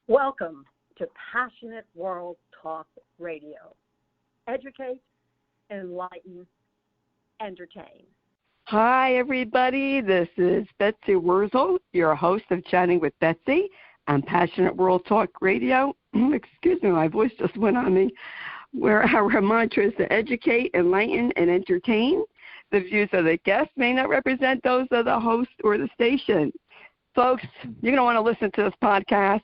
Welcome to Passionate World Talk Radio. Educate, enlighten, entertain. Hi, everybody. This is Betsy Wurzel, your host of Chatting with Betsy on Passionate World Talk Radio. Excuse me, my voice just went on me. Where our mantra is to educate, enlighten, and entertain. The views of the guests may not represent those of the host or the station. Folks, you're going to want to listen to this podcast.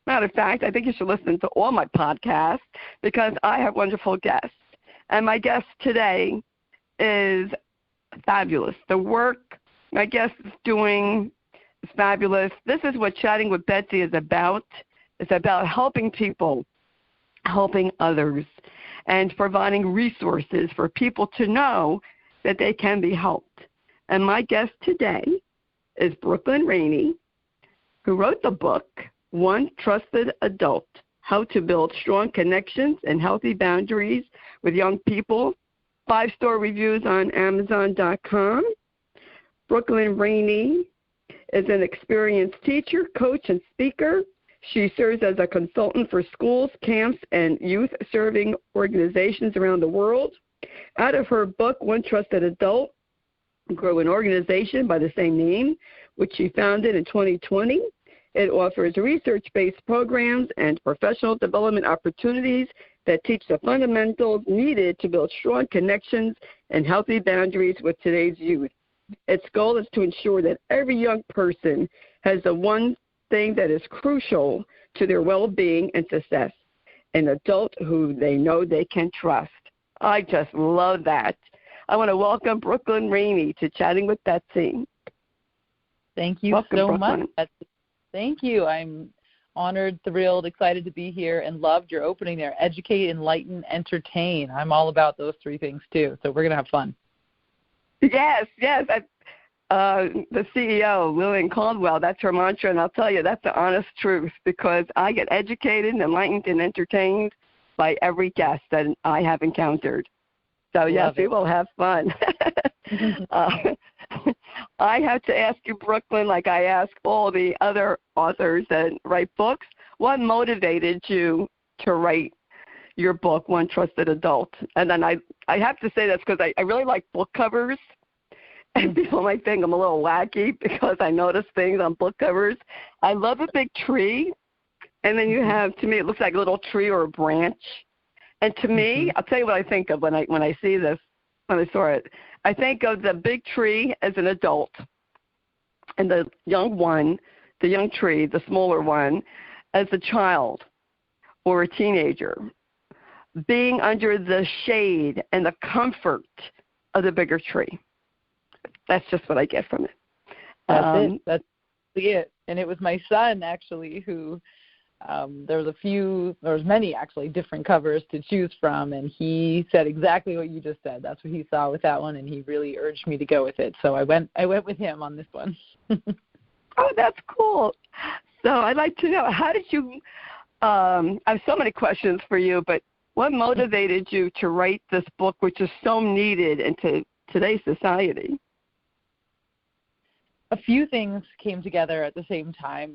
Matter of fact, I think you should listen to all my podcasts because I have wonderful guests. And my guest today is fabulous. The work my guest is doing is fabulous. This is what Chatting with Betsy is about. It's about helping people, helping others, and providing resources for people to know that they can be helped. And my guest today is Rainey, who wrote the book, One Trusted Adult, How to Build Strong Connections and Healthy Boundaries with Young People. 5-star reviews on Amazon.com. Rainey is an experienced teacher, coach, and speaker. She serves as a consultant for schools, camps, and youth-serving organizations around the world. Out of her book, One Trusted Adult, Grow an Organization by the same name, which she founded in 2020. It offers research-based programs and professional development opportunities that teach the fundamentals needed to build strong connections and healthy boundaries with today's youth. Its goal is to ensure that every young person has the one thing that is crucial to their well-being and success, an adult who they know they can trust. I just love that. I want to welcome Rainey to Chatting with Betsy. Thank you so much, Betsy. Thank you. I'm honored, thrilled, excited to be here, and loved your opening there. Educate, enlighten, entertain. I'm all about those three things, too, so we're going to have fun. Yes. The CEO, Lillian Caldwell, that's her mantra, and I'll tell you, that's the honest truth, because I get educated, enlightened, and entertained by every guest that I have encountered. So, yes, we will have fun. I have to ask you, Brooklyn, like I ask all the other authors that write books, what motivated you to write your book, One Trusted Adult? And then I have to say this because I really like book covers. And people might think I'm a little wacky because I notice things on book covers. I love a big tree. And then you have, to me, it looks like a little tree or a branch. And to me, I'll tell you what I think of when I see this, when I saw it. I think of the big tree as an adult and the young tree, the smaller one, as a child or a teenager, being under the shade and the comfort of the bigger tree. That's just what I get from it. That's it. That's it. And it was my son, actually, who there was many, actually, different covers to choose from, and he said exactly what you just said. That's what he saw with that one, and he really urged me to go with it. So I went with him on this one. Oh, that's cool. So I'd like to know, how did you I have so many questions for you, but what motivated you to write this book, which is so needed in today's society? A few things came together at the same time.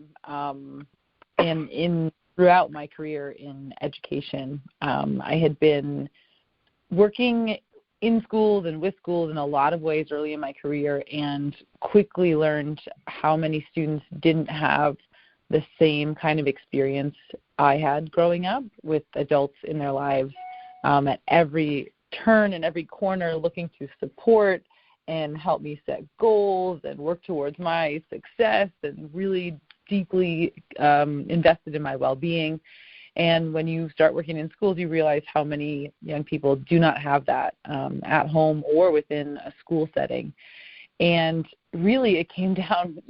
And throughout my career in education, I had been working in schools and with schools in a lot of ways early in my career, and quickly learned how many students didn't have the same kind of experience I had growing up, with adults in their lives at every turn and every corner looking to support and help me set goals and work towards my success, and really deeply invested in my well-being. And when you start working in schools, you realize how many young people do not have that at home or within a school setting. And really it came down,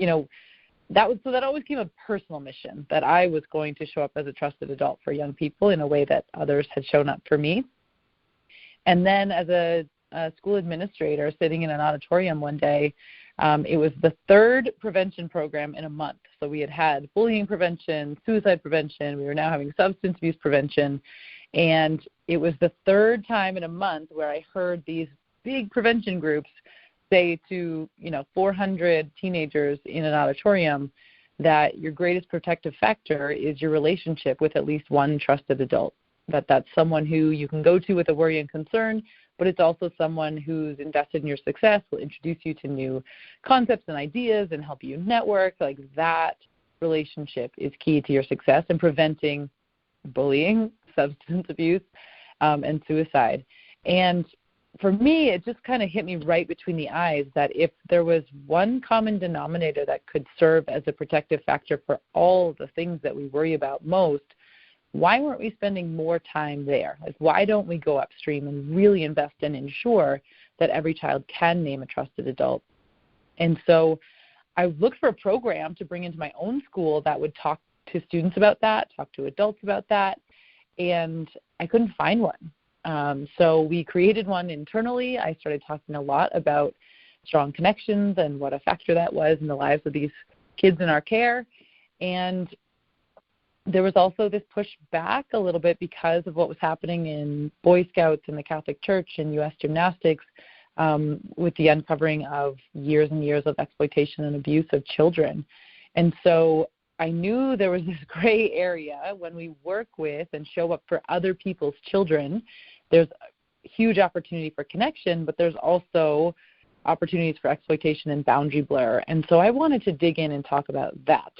that always became a personal mission, that I was going to show up as a trusted adult for young people in a way that others had shown up for me. And then as a school administrator sitting in an auditorium one day, it was the third prevention program in a month. So we had bullying prevention, suicide prevention. We were now having substance abuse prevention. And it was the third time in a month where I heard these big prevention groups say to, 400 teenagers in an auditorium that your greatest protective factor is your relationship with at least one trusted adult, that's someone who you can go to with a worry and concern, but it's also someone who's invested in your success, will introduce you to new concepts and ideas and help you network. Like, that relationship is key to your success in preventing bullying, substance abuse, and suicide. And for me, it just kind of hit me right between the eyes that if there was one common denominator that could serve as a protective factor for all the things that we worry about most, why weren't we spending more time there? Like, why don't we go upstream and really invest and ensure that every child can name a trusted adult? And so I looked for a program to bring into my own school that would talk to students about that, talk to adults about that, and I couldn't find one. So we created one internally. I started talking a lot about strong connections and what a factor that was in the lives of these kids in our care. And there was also this push back a little bit because of what was happening in Boy Scouts and the Catholic Church and U.S. gymnastics, with the uncovering of years and years of exploitation and abuse of children. And so I knew there was this gray area when we work with and show up for other people's children. There's a huge opportunity for connection, but there's also opportunities for exploitation and boundary blur. And so I wanted to dig in and talk about that.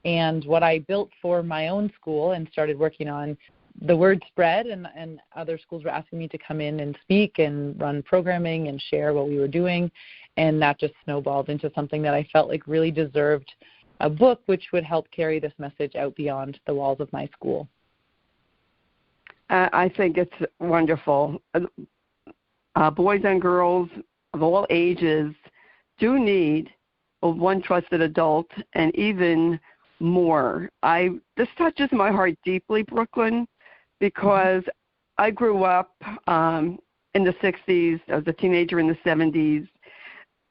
And what I built for my own school and started working on, the word spread, and other schools were asking me to come in and speak and run programming and share what we were doing. And that just snowballed into something that I felt like really deserved a book which would help carry this message out beyond the walls of my school. I think it's wonderful. Boys and girls of all ages do need one trusted adult, and even more. This touches my heart deeply, Brooklyn, because I grew up in the 60s. I was a teenager in the 70s.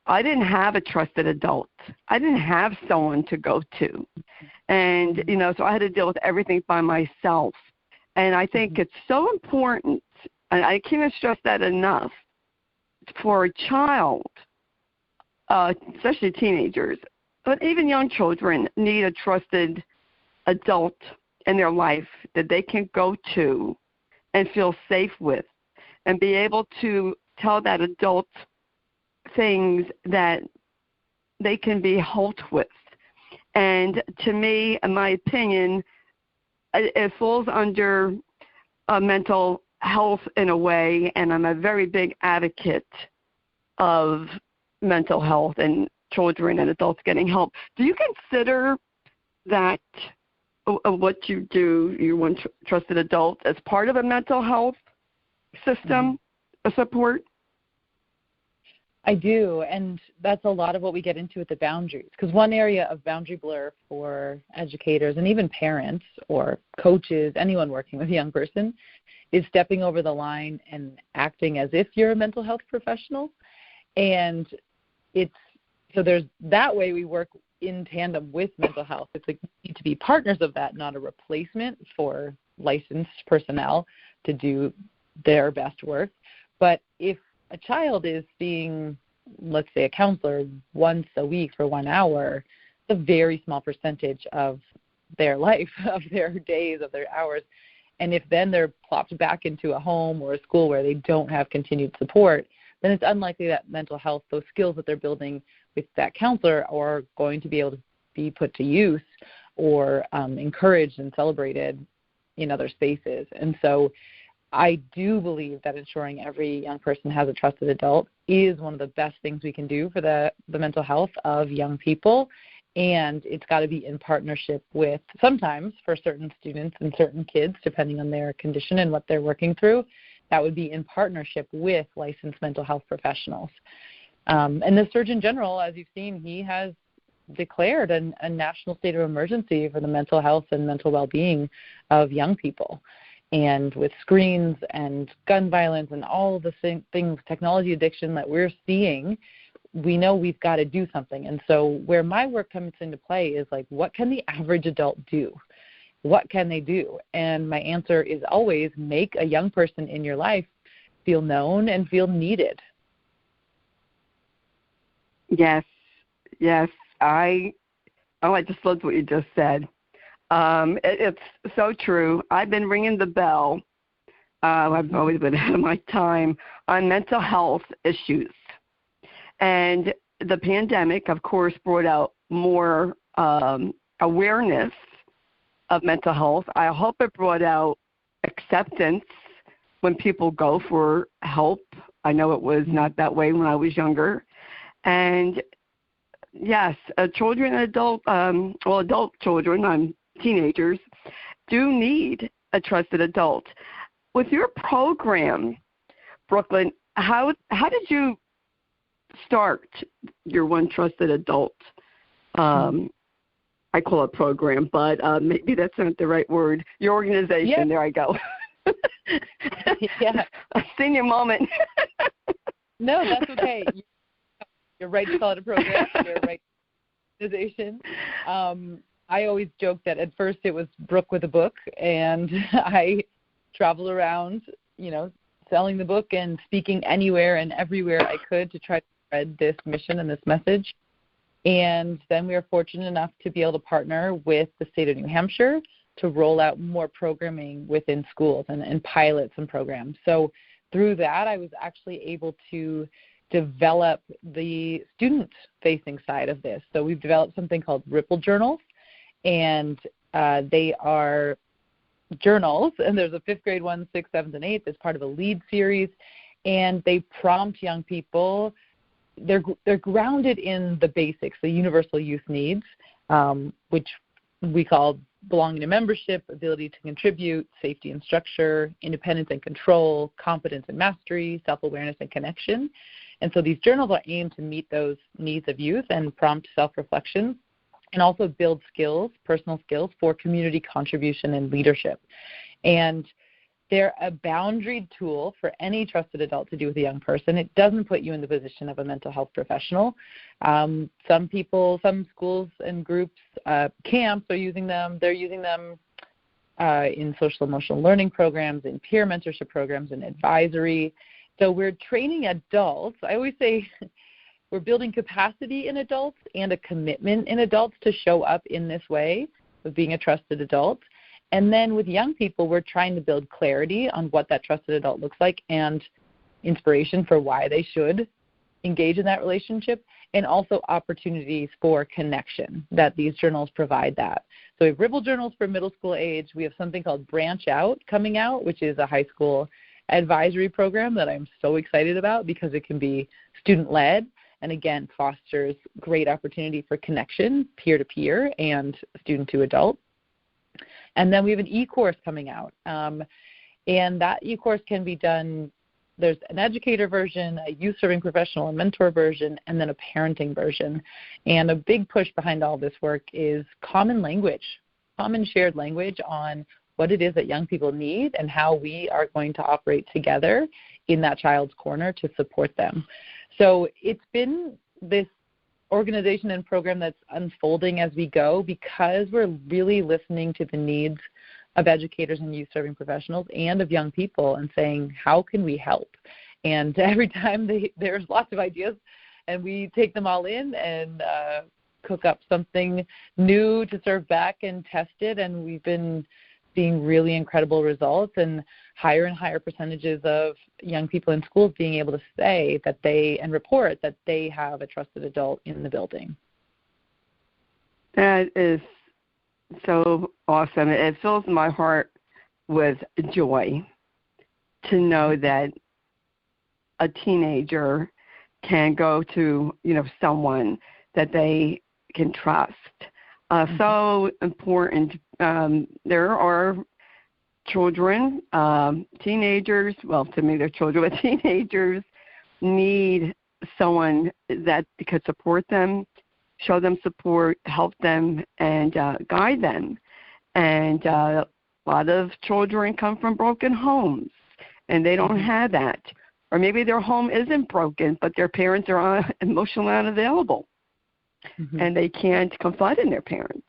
I didn't have a trusted adult. I didn't have someone to go to. And, so I had to deal with everything by myself. And I think it's so important, and I can't stress that enough, for a child, especially teenagers, but even young children need a trusted adult in their life that they can go to and feel safe with and be able to tell that adult things that they can be helped with. And to me, in my opinion, it falls under mental health in a way, and I'm a very big advocate of mental health and children and adults getting help. Do you consider that what you do, you want trusted adult, as part of a mental health system, a support? I do, and that's a lot of what we get into with the boundaries. Because one area of boundary blur for educators and even parents or coaches, anyone working with a young person, is stepping over the line and acting as if you're a mental health professional. And there's that way we work in tandem with mental health. It's like we need to be partners of that, not a replacement for licensed personnel to do their best work. But if a child is seeing, let's say, a counselor once a week for 1 hour, it's a very small percentage of their life, of their days, of their hours. And if then they're plopped back into a home or a school where they don't have continued support, then it's unlikely that mental health, those skills that they're building with that counselor, are going to be able to be put to use or encouraged and celebrated in other spaces. And so I do believe that ensuring every young person has a trusted adult is one of the best things we can do for the mental health of young people. And it's got to be in partnership with, sometimes for certain students and certain kids, depending on their condition and what they're working through, that would be in partnership with licensed mental health professionals. And the Surgeon General, as you've seen, he has declared a national state of emergency for the mental health and mental well-being of young people. And with screens and gun violence and all of the things, technology addiction that we're seeing, we know we've got to do something. And so where my work comes into play is like, what can the average adult do? What can they do? And my answer is always make a young person in your life feel known and feel needed. Yes. I I just loved what you just said. It's so true. I've been ringing the bell. I've always been ahead of my time on mental health issues. And the pandemic, of course, brought out more awareness of mental health. I hope it brought out acceptance when people go for help. I know it was not that way when I was younger. And yes, children and adult children, teenagers, do need a trusted adult. With your program, Brooklyn, how did you start your One Trusted Adult? I call it program, but maybe that's not the right word. Your organization. Yeah. There I go. Yeah. A senior moment. No, that's okay. You're right to call it a program. You're right. Organization. I always joke that at first it was Brooke with a book, and I traveled around, selling the book and speaking anywhere and everywhere I could to try to spread this mission and this message. And then we were fortunate enough to be able to partner with the state of New Hampshire to roll out more programming within schools and pilot some programs. So through that, I was actually able to develop the student-facing side of this. So we've developed something called Ripple Journals, and they are journals, and there's a 5th grade one, 6th, 7th, and 8th as part of a lead series, and they prompt young people. They're grounded in the basics, the universal youth needs, which we call belonging to membership, ability to contribute, safety and structure, independence and control, competence and mastery, self-awareness and connection. And so these journals are aimed to meet those needs of youth and prompt self-reflection, and also build skills, personal skills for community contribution and leadership. And they're a boundaried tool for any trusted adult to do with a young person. It doesn't put you in the position of a mental health professional. Some schools and groups, camps are using them. They're using them in social emotional learning programs, in peer mentorship programs, in advisory. So we're training adults. I always say we're building capacity in adults and a commitment in adults to show up in this way of being a trusted adult. And then with young people, we're trying to build clarity on what that trusted adult looks like and inspiration for why they should engage in that relationship, and also opportunities for connection that these journals provide that. So we have Ripple Journals for middle school age. We have something called Branch Out coming out, which is a high school advisory program that I'm so excited about because it can be student-led and, again, fosters great opportunity for connection, peer-to-peer and student-to-adult. And then we have an e-course coming out, and that e-course can be done. There's an educator version, a youth-serving professional and mentor version, and then a parenting version. And a big push behind all this work is common language, common shared language on what it is that young people need and how we are going to operate together in that child's corner to support them. So it's been this organization and program that's unfolding as we go because we're really listening to the needs of educators and youth-serving professionals and of young people and saying, how can we help? And every time there's lots of ideas, and we take them all in and cook up something new to serve back and test it, and we've been seeing really incredible results and higher percentages of young people in schools being able to say that and report that they have a trusted adult in the building. That is so awesome. It fills my heart with joy to know that a teenager can go to, someone that they can trust. So important. There are children, teenagers, well, to me they're children, but teenagers need someone that could support them, show them support, help them, and guide them. And a lot of children come from broken homes, and they don't have that. Or maybe their home isn't broken, but their parents are emotionally unavailable, and they can't confide in their parent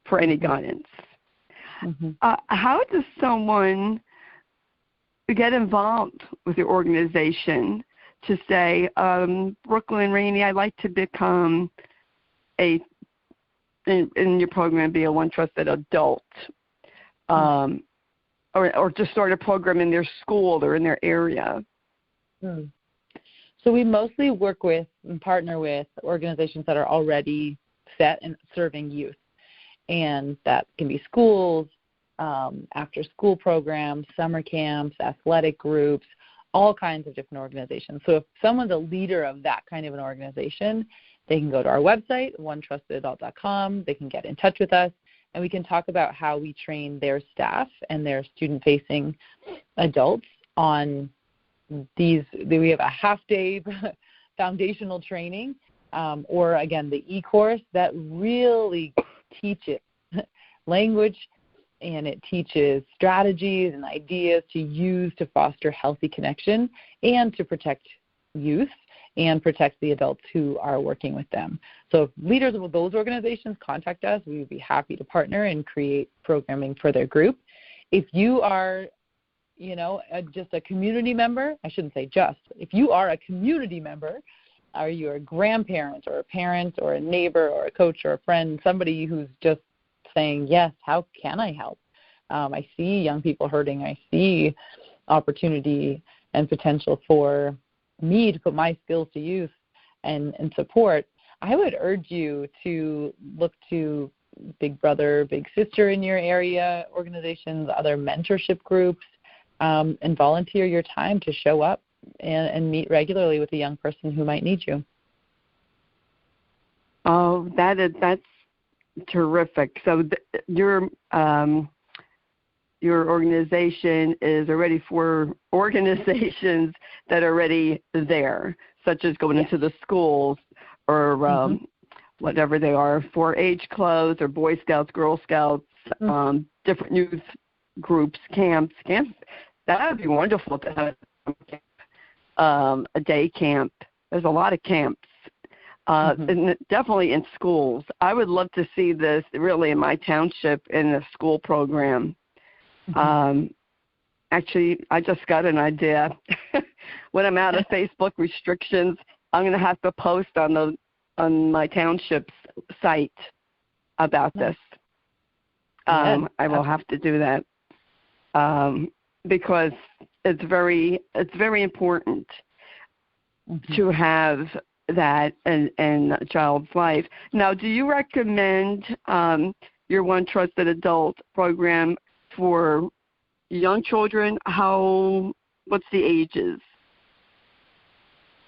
for any guidance. How does someone get involved with your organization to say, Brooklyn, Rainey, I'd like to become a in your program be a One Trusted Adult, or just start a program in their school or in their area? So we mostly work with and partner with organizations that are already set and serving youth. And that can be schools, after-school programs, summer camps, athletic groups, all kinds of different organizations. So if someone's a leader of that kind of an organization, they can go to our website, onetrustedadult.com. They can get in touch with us, and we can talk about how we train their staff and their student-facing adults on these. We have a half-day foundational training, or, again, the e-course that really teaches language, and it teaches strategies and ideas to use to foster healthy connection and to protect youth and protect the adults who are working with them. So if leaders of those organizations contact us, we would be happy to partner and create programming for their group. If you are, just a community member, I shouldn't say just, if you are a community member, or you're a grandparent or a parent or a neighbor or a coach or a friend, somebody who's just saying, yes, how can I help? I see young people hurting. I see opportunity and potential for me to put my skills to use and support. I would urge you to look to Big Brother, Big Sister in your area, organizations, other mentorship groups, and volunteer your time to show up and meet regularly with a young person who might need you. Oh, that's terrific. So your organization is already for organizations that are already there, such as going into the schools or whatever they are, 4-H clubs or Boy Scouts, Girl Scouts, different youth groups, camps. That would be wonderful to have a day camp. There's a lot of camps. And definitely in schools. I would love to see this really in my township in a school program. Actually, I just got an idea. When I'm out of Facebook restrictions, I'm going to have to post on my township's site about this. I will have to do that because it's very important to have that in a child's life. Now, do you recommend your One Trusted Adult program for young children? What's the ages?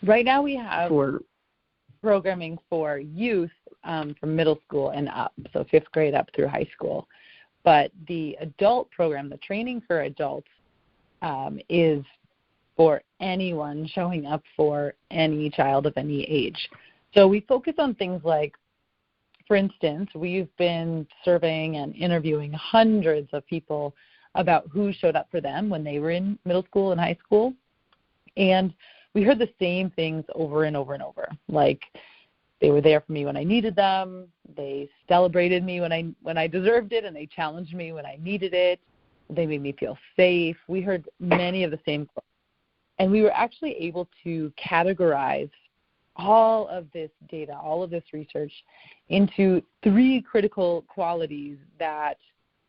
Right now we have programming for youth from middle school and up, so 5th grade up through high school. But the adult program, the training for adults, is for anyone showing up for any child of any age. So we focus on things like, for instance, we've been surveying and interviewing hundreds of people about who showed up for them when they were in middle school and high school. And we heard the same things over and over and over. Like, they were there for me when I needed them, they celebrated me when I deserved it, and they challenged me when I needed it. They made me feel safe. We heard many of the same quotes. And we were actually able to categorize all of this data, all of this research, into 3 critical qualities that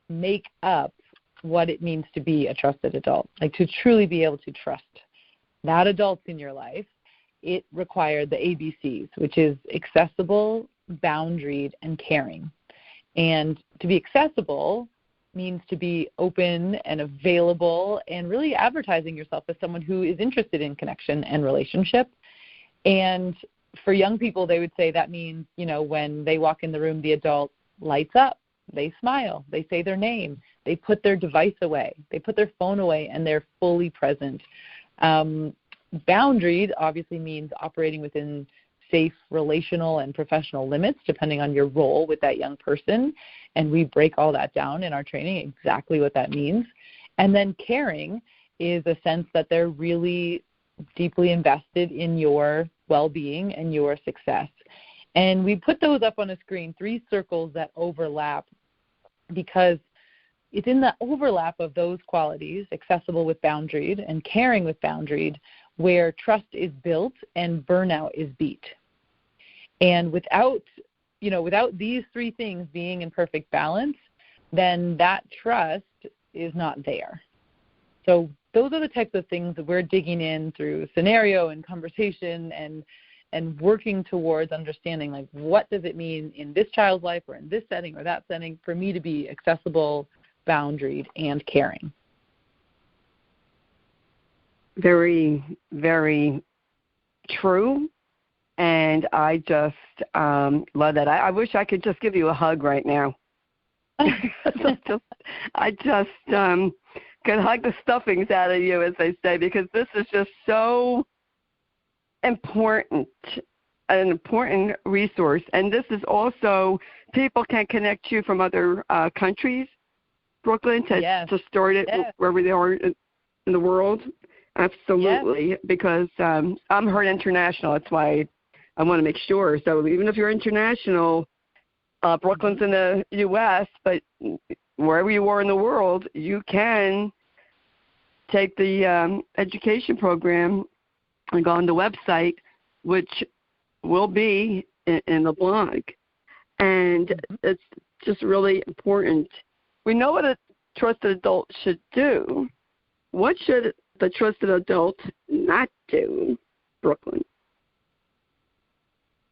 make up what it means to be a trusted adult, like to truly be able to trust that adults in your life. It required the ABCs, which is accessible, boundaried, and caring. And to be accessible means to be open and available and really advertising yourself as someone who is interested in connection and relationship. And for young people, they would say that means, when they walk in the room, the adult lights up, they smile, they say their name, they put their device away, they put their phone away, and they're fully present. Boundaried obviously means operating within safe relational and professional limits depending on your role with that young person. And we break all that down in our training, exactly what that means. And then caring is a sense that they're really deeply invested in your well-being and your success. And we put those up on a screen, 3 circles that overlap, because it's in the overlap of those qualities, accessible with boundaried and caring with boundaried, where trust is built and burnout is beat. And without without these three things being in perfect balance, then that trust is not there. So those are the types of things that we're digging in through scenario and conversation and working towards understanding, like, what does it mean in this child's life or in this setting or that setting for me to be accessible, boundaried, and caring. Very, very true. And I just love that. I wish I could just give you a hug right now. I just could hug the stuffings out of you, as they say, because this is just so important, an important resource. And this is also, people can connect you from other countries, Brooklyn, to start it wherever they are in the world. Absolutely, because I'm heard international. That's why I want to make sure. So even if you're international, Brooklyn's in the U.S., but wherever you are in the world, you can take the education program and go on the website, which will be in the blog. And it's just really important. We know what a trusted adult should do. What should the trusted adult not do, Brooklyn?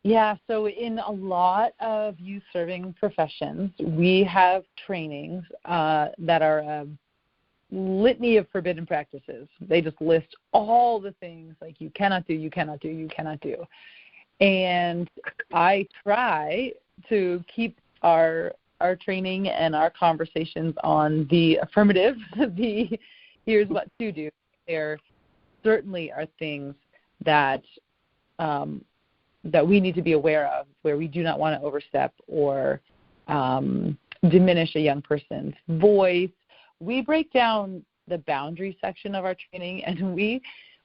Yeah, so in a lot of youth serving professions, we have trainings that are a litany of forbidden practices. They just list all the things like you cannot do, you cannot do, you cannot do. And I try to keep our training and our conversations on the affirmative, the here's what to do. There certainly are things that that we need to be aware of, where we do not want to overstep or diminish a young person's voice. We break down the boundary section of our training, and we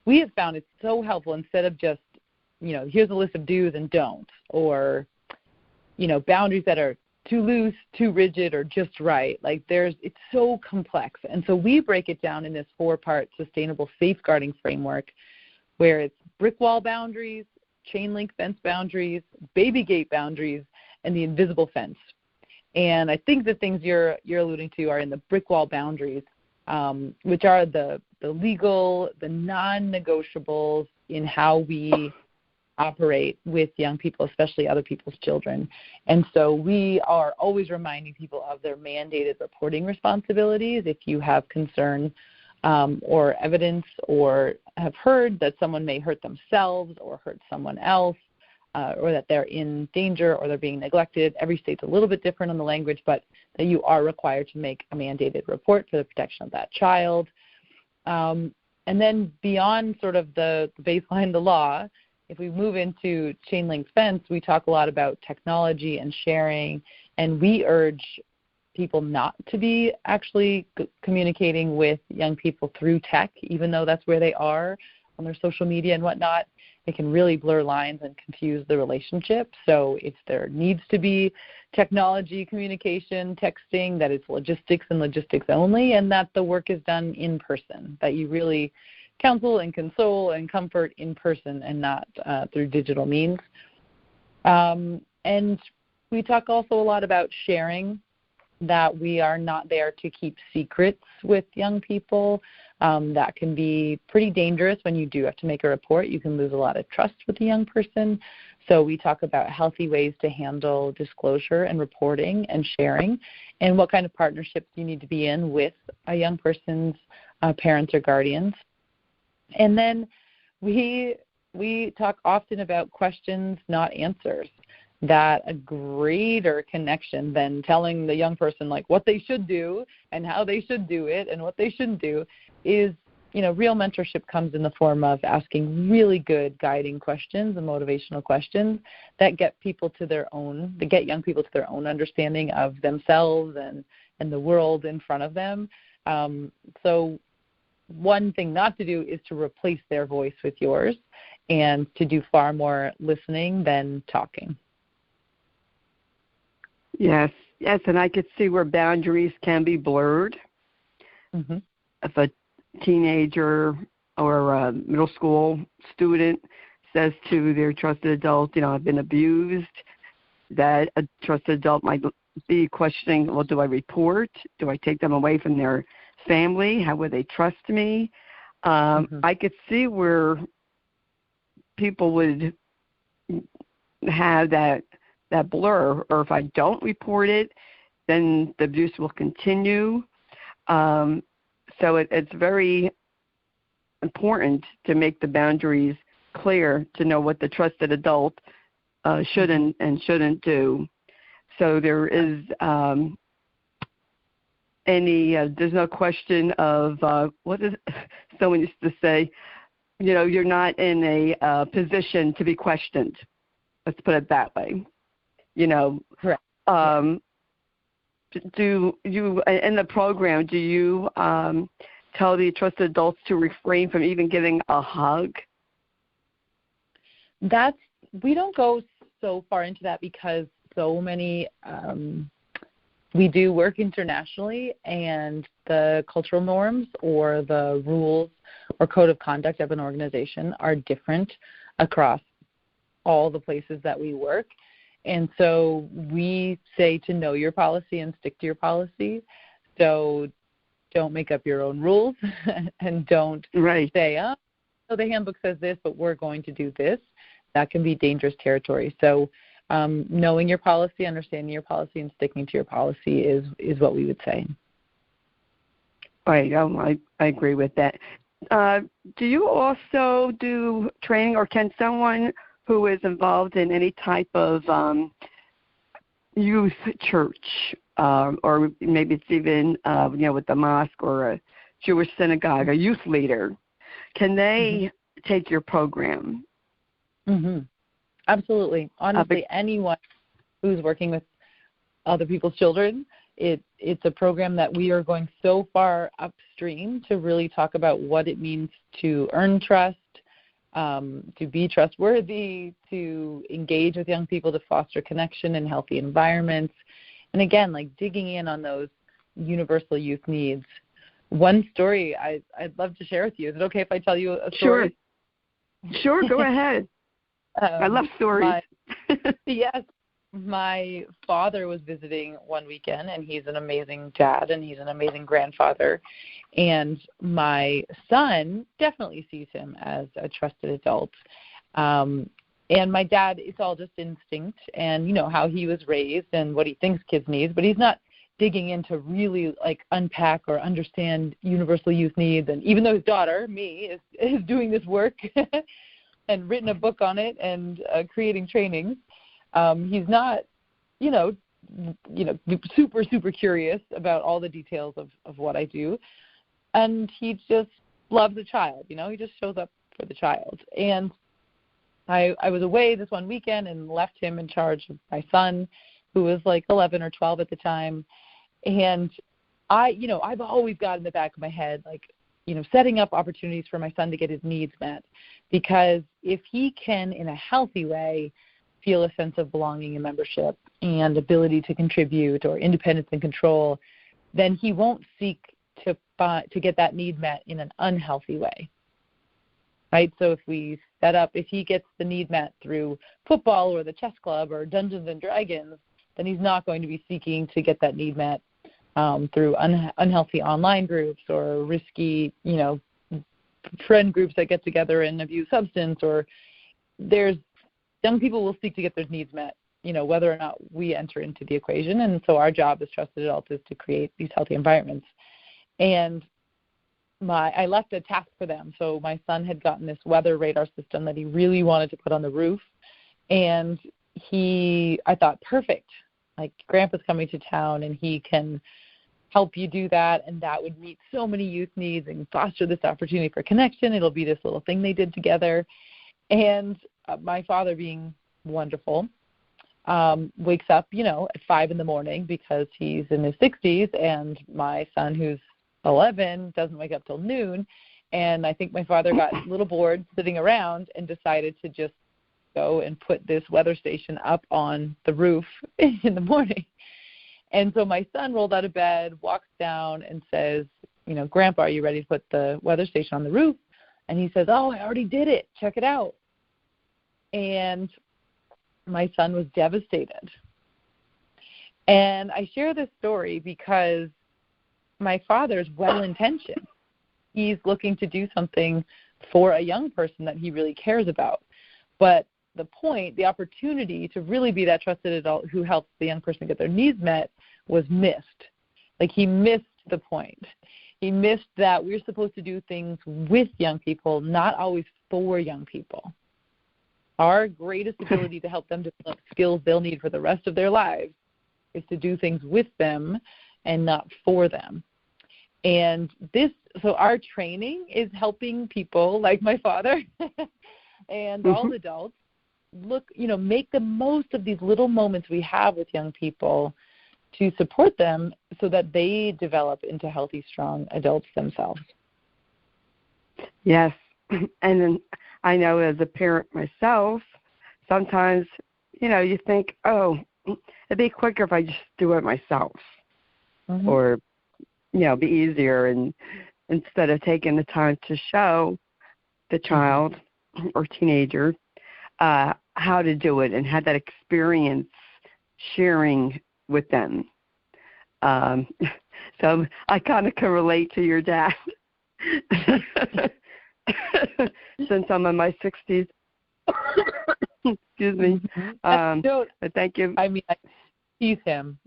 have found it so helpful, instead of just, here's a list of do's and don'ts, or, boundaries that are too loose, too rigid, or just right. Like, it's so complex. And so we break it down in this 4-part sustainable safeguarding framework, where it's brick wall boundaries, chain link fence boundaries, baby gate boundaries, and the invisible fence. And I think the things you're alluding to are in the brick wall boundaries, which are the legal, the non-negotiables in how we operate with young people, especially other people's children. And so we are always reminding people of their mandated reporting responsibilities. If you have concern or evidence or have heard that someone may hurt themselves or hurt someone else, or that they're in danger or they're being neglected, every state's a little bit different on the language, but that you are required to make a mandated report for the protection of that child. And then beyond sort of the baseline, the law, if we move into chain link fence, we talk a lot about technology and sharing, and we urge people not to be actually communicating with young people through tech, even though that's where they are on their social media and whatnot. It can really blur lines and confuse the relationship. So if there needs to be technology, communication, texting, that it's logistics and logistics only, and that the work is done in person, that you really counsel and console and comfort in person and not through digital means. And we talk also a lot about sharing, that we are not there to keep secrets with young people. That can be pretty dangerous when you do have to make a report. You can lose a lot of trust with a young person. So we talk about healthy ways to handle disclosure and reporting and sharing, and what kind of partnerships you need to be in with a young person's parents or guardians. And then we talk often about questions, not answers. That a greater connection than telling the young person like what they should do and how they should do it and what they shouldn't do is, real mentorship comes in the form of asking really good guiding questions and motivational questions that get young people to their own understanding of themselves and the world in front of them. So one thing not to do is to replace their voice with yours, and to do far more listening than talking. Yes, and I could see where boundaries can be blurred. Mm-hmm. If a teenager or a middle school student says to their trusted adult, I've been abused, that a trusted adult might be questioning, well, do I report? Do I take them away from their family? How would they trust me? I could see where people would have that blur, or if I don't report it, then the abuse will continue. So it's very important to make the boundaries clear, to know what the trusted adult should and shouldn't do. So there is there's no question of what is someone used to say, you're not in a position to be questioned. Let's put it that way. Correct. Do you, in the program, do you tell the trusted adults to refrain from even giving a hug? We don't go so far into that because so many, we do work internationally, and the cultural norms or the rules or code of conduct of an organization are different across all the places that we work. And so we say to know your policy and stick to your policy. So don't make up your own rules and don't say, oh, the handbook says this, but we're going to do this. That can be dangerous territory. So knowing your policy, understanding your policy, and sticking to your policy is what we would say. Right. I agree with that. Do you also do training, or can someone who is involved in any type of youth church, or maybe it's even with the mosque or a Jewish synagogue, a youth leader, can they take your program? Absolutely. Honestly, anyone who's working with other people's children, it's a program that we are going so far upstream to really talk about what it means to earn trust, to be trustworthy, to engage with young people, to foster connection in healthy environments. And again, like digging in on those universal youth needs. One story I'd love to share with you. Is it okay if I tell you a story? Sure, go ahead. I love stories. Yes. My father was visiting one weekend, and he's an amazing dad, and he's an amazing grandfather. And my son definitely sees him as a trusted adult. And my dad, it's all just instinct and, how he was raised and what he thinks kids need, but he's not digging into really unpack or understand universal youth needs. And even though his daughter, me, is doing this work and written a book on it and creating trainings, he's not, super, super curious about all the details of what I do. And he just loves the child, he just shows up for the child. And I was away this one weekend and left him in charge of my son, who was 11 or 12 at the time. And I've always got in the back of my head, setting up opportunities for my son to get his needs met. Because if he can, in a healthy way, feel a sense of belonging and membership and ability to contribute or independence and control, then he won't seek to get that need met in an unhealthy way. Right? So if he gets the need met through football or the chess club or Dungeons and Dragons, then he's not going to be seeking to get that need met through unhealthy online groups or risky, friend groups that get together and abuse substance. Or young people will seek to get their needs met, whether or not we enter into the equation. And so our job as trusted adults is to create these healthy environments. And I left a task for them. So my son had gotten this weather radar system that he really wanted to put on the roof. And I thought, perfect, Grandpa's coming to town and he can help you do that. And that would meet so many youth needs and foster this opportunity for connection. It'll be this little thing they did together. And my father, being wonderful, wakes up, at 5 a.m. because he's in his 60s, and my son, who's 11, doesn't wake up till noon. And I think my father got a little bored sitting around and decided to just go and put this weather station up on the roof in the morning. And so my son rolled out of bed, walks down and says, Grandpa, are you ready to put the weather station on the roof? And he says, oh, I already did it. Check it out. And my son was devastated. And I share this story because my father's well-intentioned. He's looking to do something for a young person that he really cares about. But the opportunity to really be that trusted adult who helps the young person get their needs met was missed. Like, he missed the point. He missed that we're supposed to do things with young people, not always for young people. Our greatest ability to help them develop skills they'll need for the rest of their lives is to do things with them and not for them. And so our training is helping people like my father and all adults make the most of these little moments we have with young people to support them so that they develop into healthy, strong adults themselves. Yes. And then I know as a parent myself, sometimes, you think, oh, it'd be quicker if I just do it myself. Or, be easier. And instead of taking the time to show the child or teenager how to do it and have that experience sharing with them. So I kind of can relate to your dad. Since I'm in my 60s. Excuse me. But thank you. I mean, I tease him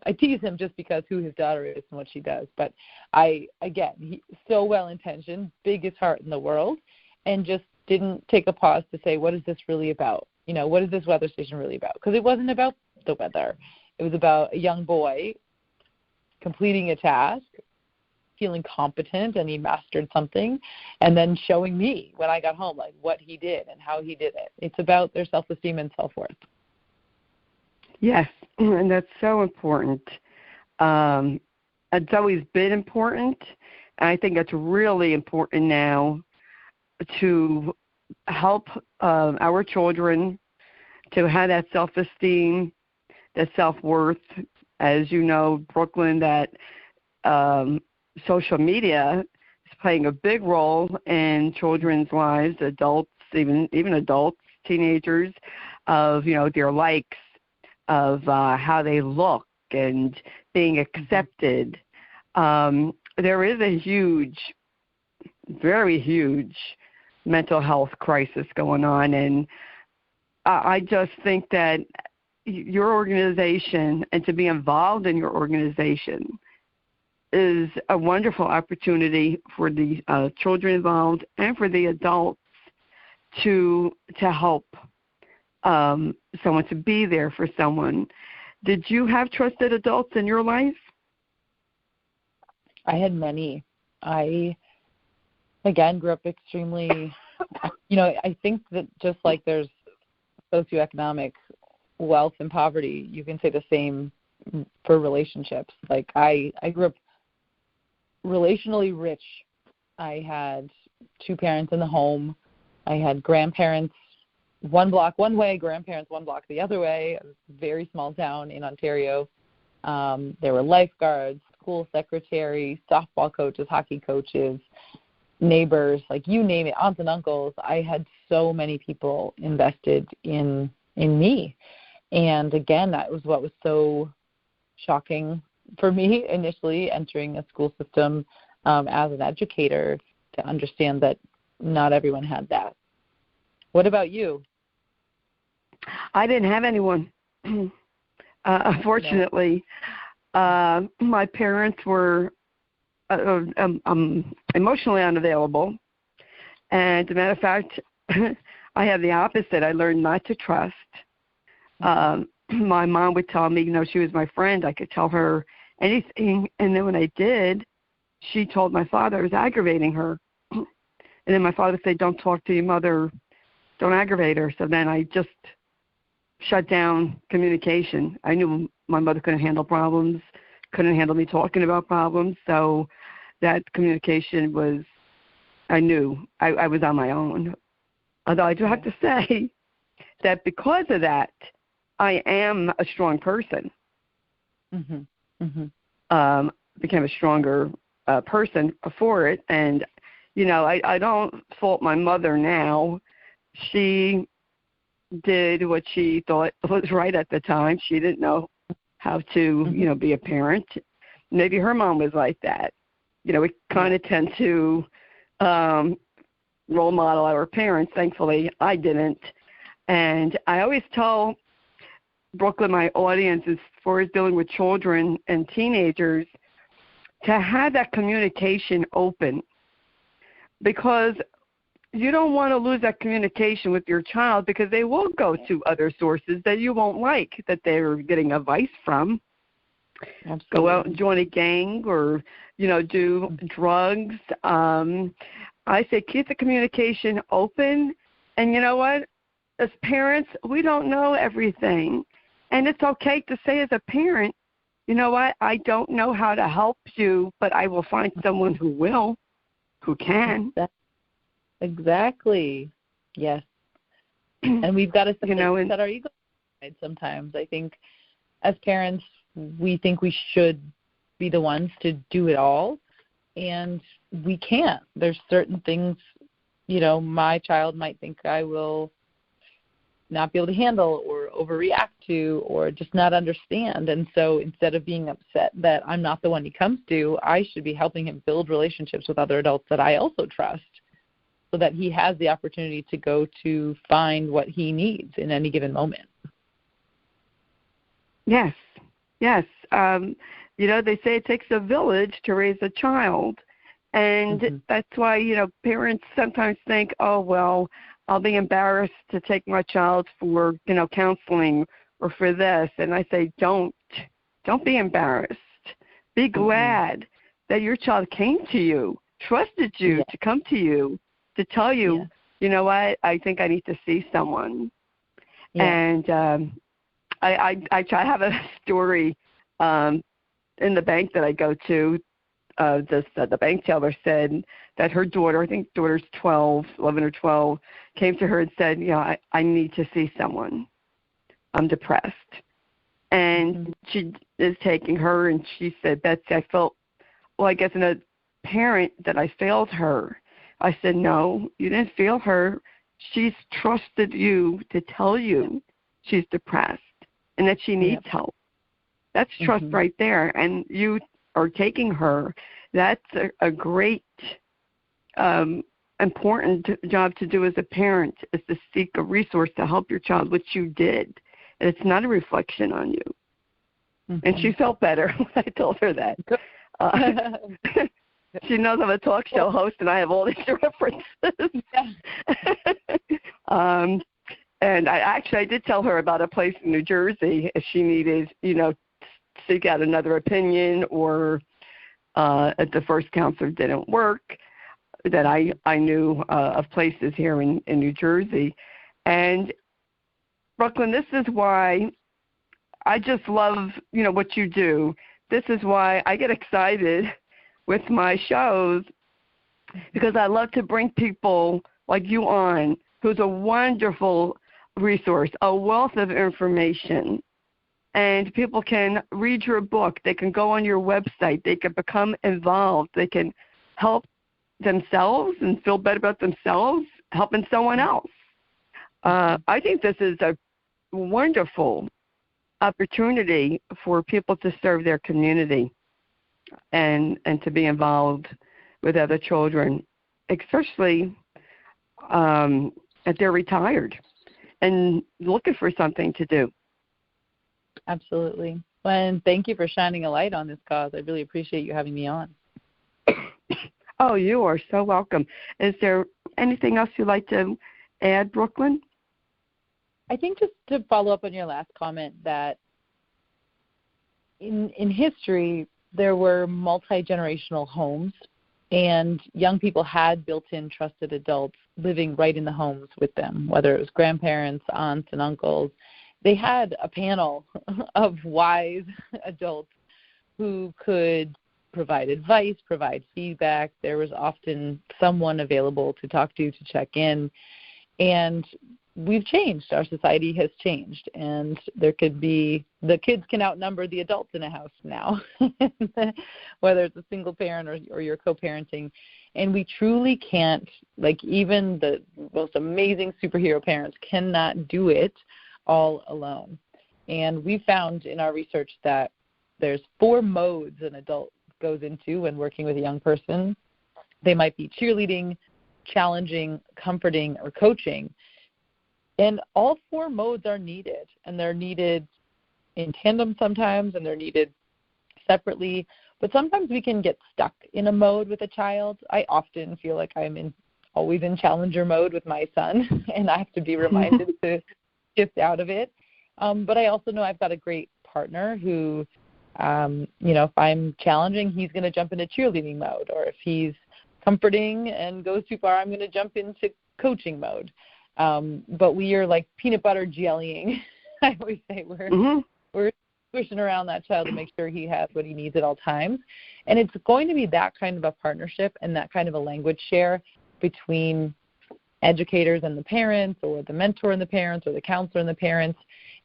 just because who his daughter is and what she does. But he's so well-intentioned, biggest heart in the world, and just didn't take a pause to say, what is this really about? What is this weather station really about? Because it wasn't about the weather. It was about a young boy completing a task, feeling competent, and he mastered something, and then showing me when I got home, like, what he did and how he did it. It's about their self-esteem and self-worth. Yes, and that's so important. It's always been important, and I think it's really important now to help our children to have that self-esteem, that self-worth. As you know, Brooklyn, that social media is playing a big role in children's lives, adults, even adults, teenagers, of their likes, of how they look and being accepted. There is a huge, very huge mental health crisis going on, and I just think that your organization and to be involved in your organization is a wonderful opportunity for the children involved and for the adults to help someone, to be there for someone. Did you have trusted adults in your life? I had many. I, again, grew up extremely, I think that just like there's socioeconomic wealth and poverty, you can say the same for relationships. Like I grew up relationally rich. I had two parents in the home. I had grandparents one block one way, grandparents one block the other way. It was a very small town in Ontario. There were lifeguards, school secretaries, softball coaches, hockey coaches, neighbors, like you name it, aunts and uncles. I had so many people invested in me. And again, that was what was so shocking for me initially entering a school system as an educator, to understand that not everyone had that. What about you? I didn't have anyone. Unfortunately, my parents were emotionally unavailable. And as a matter of fact, I have the opposite. I learned not to trust. My mom would tell me, she was my friend. I could tell her anything. And then when I did, she told my father I was aggravating her. And then my father said, don't talk to your mother. Don't aggravate her. So then I just shut down communication. I knew my mother couldn't handle problems, couldn't handle me talking about problems. So that communication was, I knew I was on my own. Although I do have to say that because of that, I am a strong person. Became a stronger person for it. And, I don't fault my mother now. She did what she thought was right at the time. She didn't know how to, be a parent. Maybe her mom was like that. We kind of tend to role model our parents. Thankfully, I didn't. And I always tell Brooklyn, my audience, as far as dealing with children and teenagers, to have that communication open, because you don't want to lose that communication with your child, because they will go to other sources that you won't like, that they're getting advice from. Absolutely. Go out and join a gang or, do drugs. I say keep the communication open. And you know what? As parents, we don't know everything. And it's okay to say as a parent, you know what, I don't know how to help you, but I will find someone who will, who can. Exactly. Yes. And we've got to set our ego aside sometimes. I think as parents, we think we should be the ones to do it all, and we can't. There's certain things, my child might think I will not be able to handle or overreact to or just not understand. And so instead of being upset that I'm not the one he comes to, I should be helping him build relationships with other adults that I also trust, so that he has the opportunity to go to find what he needs in any given moment. Yes. They say it takes a village to raise a child. And that's why, parents sometimes think, oh, well, I'll be embarrassed to take my child for, counseling or for this. And I say, don't be embarrassed. Be glad that your child came to you, trusted you to come to you, to tell you, you know what, I think I need to see someone. And I try to have a story in the bank that I go to. The bank teller said that her daughter, I think daughter's 11 or 12, came to her and said, I need to see someone. I'm depressed. And she is taking her, and she said, Betsy, I felt, I guess in a parent that I failed her. I said, no, you didn't fail her. She's trusted you to tell you she's depressed and that she needs help. That's trust right there. And you are taking her. That's a great, important job to do as a parent, is to seek a resource to help your child, which you did. And it's not a reflection on you. And she felt better when I told her that. She knows I'm a talk show host and I have all these references. And I did tell her about a place in New Jersey if she needed, seek out another opinion, or if the first counselor didn't work, that I knew of places here in New Jersey. And Brooklyn, this is why I just love, what you do. This is why I get excited with my shows, because I love to bring people like you on, who's a wonderful resource, a wealth of information. And people can read your book. They can go on your website. They can become involved. They can help themselves and feel better about themselves, helping someone else. I think this is a wonderful opportunity for people to serve their community and to be involved with other children, especially if they're retired and looking for something to do. Absolutely. And thank you for shining a light on this cause. I really appreciate you having me on. Oh, you are so welcome. Is there anything else you'd like to add, Brooklyn? I think just to follow up on your last comment, that in history there were multi-generational homes, and young people had built-in trusted adults living right in the homes with them, whether it was grandparents, aunts, and uncles. They had a panel of wise adults who could provide advice, provide feedback. There was often someone available to talk to check in. And we've changed. Our society has changed, and the kids can outnumber the adults in a house now, whether it's a single parent or you're co-parenting. And we truly can't, like even the most amazing superhero parents cannot do it all alone. And we found in our research that there's 4 modes an adult goes into when working with a young person. They might be cheerleading, challenging, comforting, or coaching. And all 4 modes are needed, and they're needed in tandem sometimes, and they're needed separately. But sometimes we can get stuck in a mode with a child. I often feel like I'm always in challenger mode with my son, and I have to be reminded to shift out of it. But I also know I've got a great partner who, if I'm challenging, he's going to jump into cheerleading mode. Or if he's comforting and goes too far, I'm going to jump into coaching mode. But we are like peanut butter jellying. I always say we're squishing around that child to make sure he has what he needs at all times. And it's going to be that kind of a partnership and that kind of a language share between educators and the parents, or the mentor and the parents, or the counselor and the parents.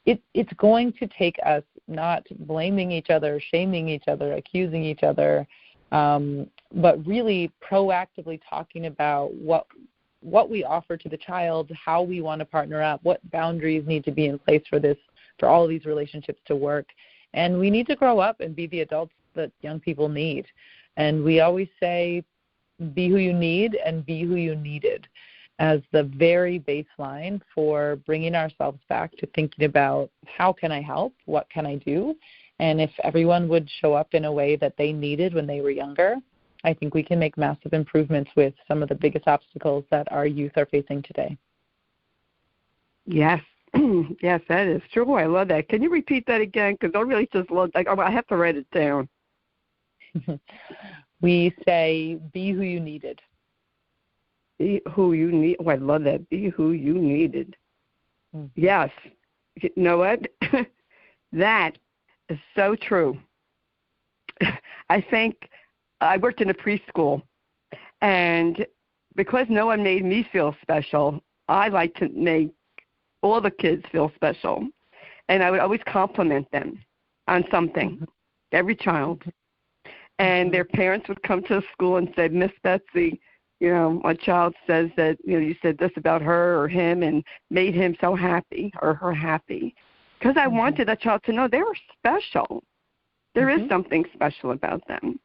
It's going to take us not blaming each other, shaming each other, accusing each other, but really proactively talking about what we offer to the child, how we want to partner up, what boundaries need to be in place for all of these relationships to work. And we need to grow up and be the adults that young people need. And we always say, be who you need and be who you needed, as the very baseline for bringing ourselves back to thinking about how can I help, what can I do, and if everyone would show up in a way that they needed when they were younger, I think we can make massive improvements with some of the biggest obstacles that our youth are facing today. Yes. Yes, that is true. I love that. Can you repeat that again? Because I really just love that. I have to write it down. We say, be who you needed. Be who you need. Oh, I love that. Be who you needed. Mm-hmm. Yes. You know what? That is so true. I think I worked in a preschool, and because no one made me feel special, I like to make all the kids feel special. And I would always compliment them on something, every child. And their parents would come to the school and say, Miss Betsy, my child says that, you said this about her or him and made him so happy or her happy. Because I wanted that child to know they were special. There is something special about them.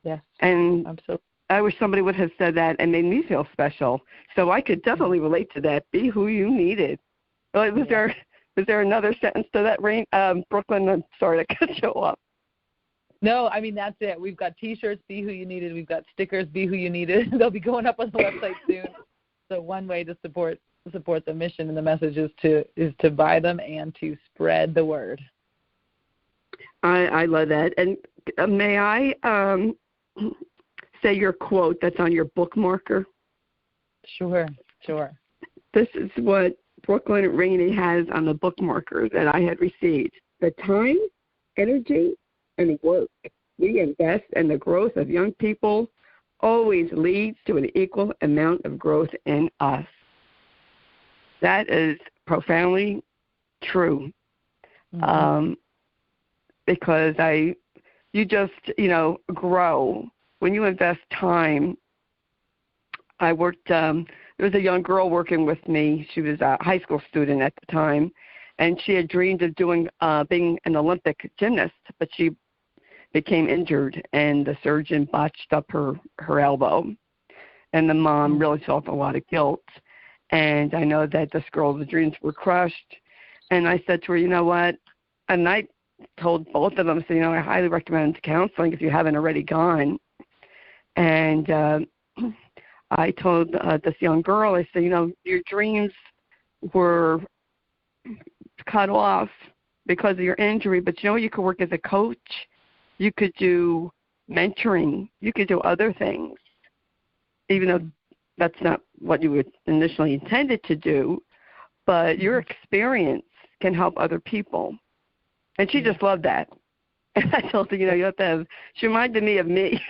Yes, and absolutely. I wish somebody would have said that and made me feel special. So I could definitely relate to that. Be who you needed. Was there another sentence to that, Brooklyn? I'm sorry to cut you off. No, I mean, that's it. We've got T-shirts, Be Who You Needed. We've got stickers, Be Who You Needed. They'll be going up on the website soon. So one way to support the mission and the message is to buy them and to spread the word. I love that. And may I say your quote that's on your bookmarker? Sure. This is what Brooklyn Rainey has on the bookmarker that I had received. The time, energy, and work we invest in the growth of young people always leads to an equal amount of growth in us. That is profoundly true. Because you just, grow. When you invest time, I worked, there was a young girl working with me. She was a high school student at the time, and she had dreamed of being an Olympic gymnast, but she became injured, and the surgeon botched up her elbow. And the mom really felt a lot of guilt. And I know that this girl's dreams were crushed. And I said to her, you know what? And I told both of them, I highly recommend counseling if you haven't already gone. And I told this young girl, I said, your dreams were cut off because of your injury, but you could work as a coach. You could do mentoring. You could do other things, even though that's not what you would initially intended to do, but your experience can help other people. And she just loved that. And I told her, you have to have, she reminded me of me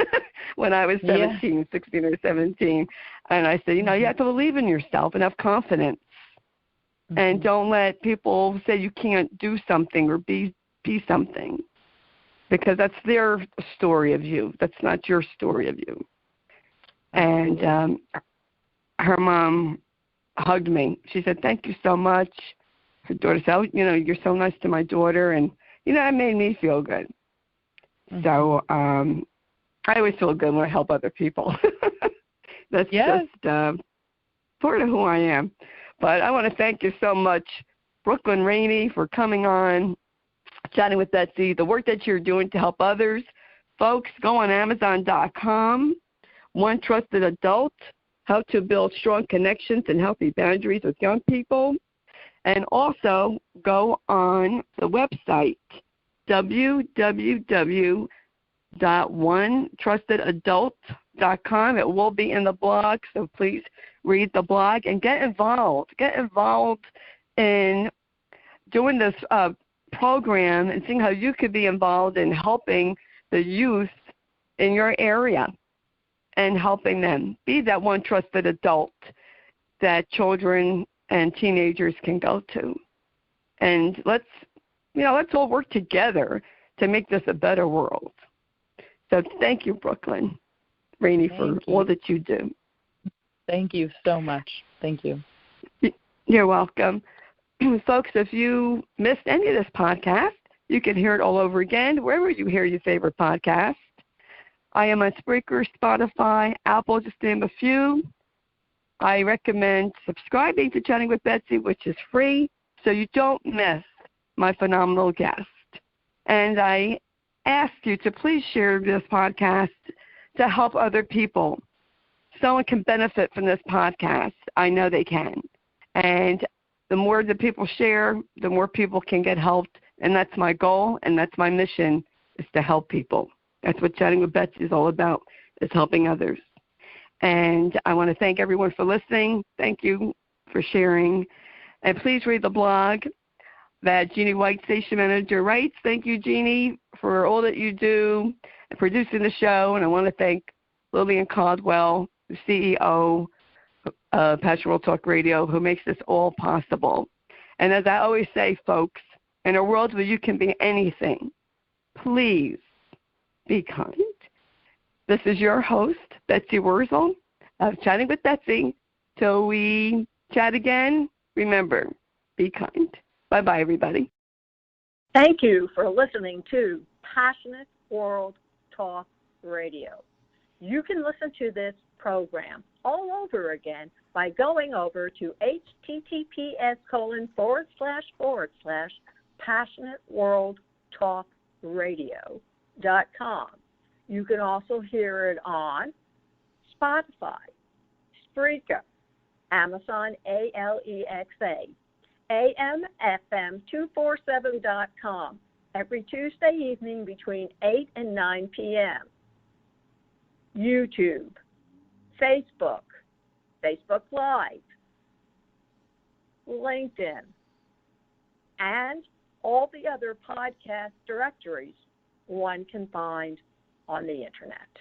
when I was 16 or 17. And I said, you have to believe in yourself and have confidence. And don't let people say you can't do something or be something, because that's their story of you. That's not your story of you. And her mom hugged me. She said, "Thank you so much." Her daughter said, "Oh, you're so nice to my daughter." And, it made me feel good. So I always feel good when I help other people. That's just part of who I am. But I want to thank you so much, Brooklyn Raney, for coming on, chatting with Betsy, the work that you're doing to help others. Folks, go on Amazon.com, One Trusted Adult, How to Build Strong Connections and Healthy Boundaries with Young People. And also go on the website, www.onetrustedadult.com. It will be in the blog, so please read the blog and get involved. Get involved in doing this program and seeing how you could be involved in helping the youth in your area and helping them be that one trusted adult that children and teenagers can go to. And let's all work together to make this a better world. So thank you, Brooklyn Rainey, for all that you do. Thank you so much. Thank you. You're welcome. Folks, if you missed any of this podcast, you can hear it all over again wherever you hear your favorite podcast. I am on Spreaker, Spotify, Apple, just to name a few. I recommend subscribing to Chatting with Betsy, which is free, so you don't miss my phenomenal guest. And I ask you to please share this podcast to help other people. Someone can benefit from this podcast. I know they can. And the more that people share, the more people can get helped. And that's my goal, and that's my mission, is to help people. That's what Chatting with Betsy is all about, is helping others. And I want to thank everyone for listening. Thank you for sharing. And please read the blog that Jeannie White, Station Manager, writes. Thank you, Jeannie, for all that you do and producing the show. And I want to thank Lillian Caldwell, the CEO of Passion World Talk Radio, who makes this all possible. And as I always say, folks, in a world where you can be anything, please be kind. This is your host, Betsy Wurzel, of Chatting with Betsy. Till we chat again, remember, be kind. Bye-bye, everybody. Thank you for listening to Passionate World Talk Radio. You can listen to this program all over again by going over to https://passionateworldtalkradio.com. You can also hear it on Spotify, Spreaker, Amazon Alexa, AMFM247.com every Tuesday evening between 8 and 9 p.m. YouTube, Facebook, Facebook Live, LinkedIn, and all the other podcast directories one can find on the Internet.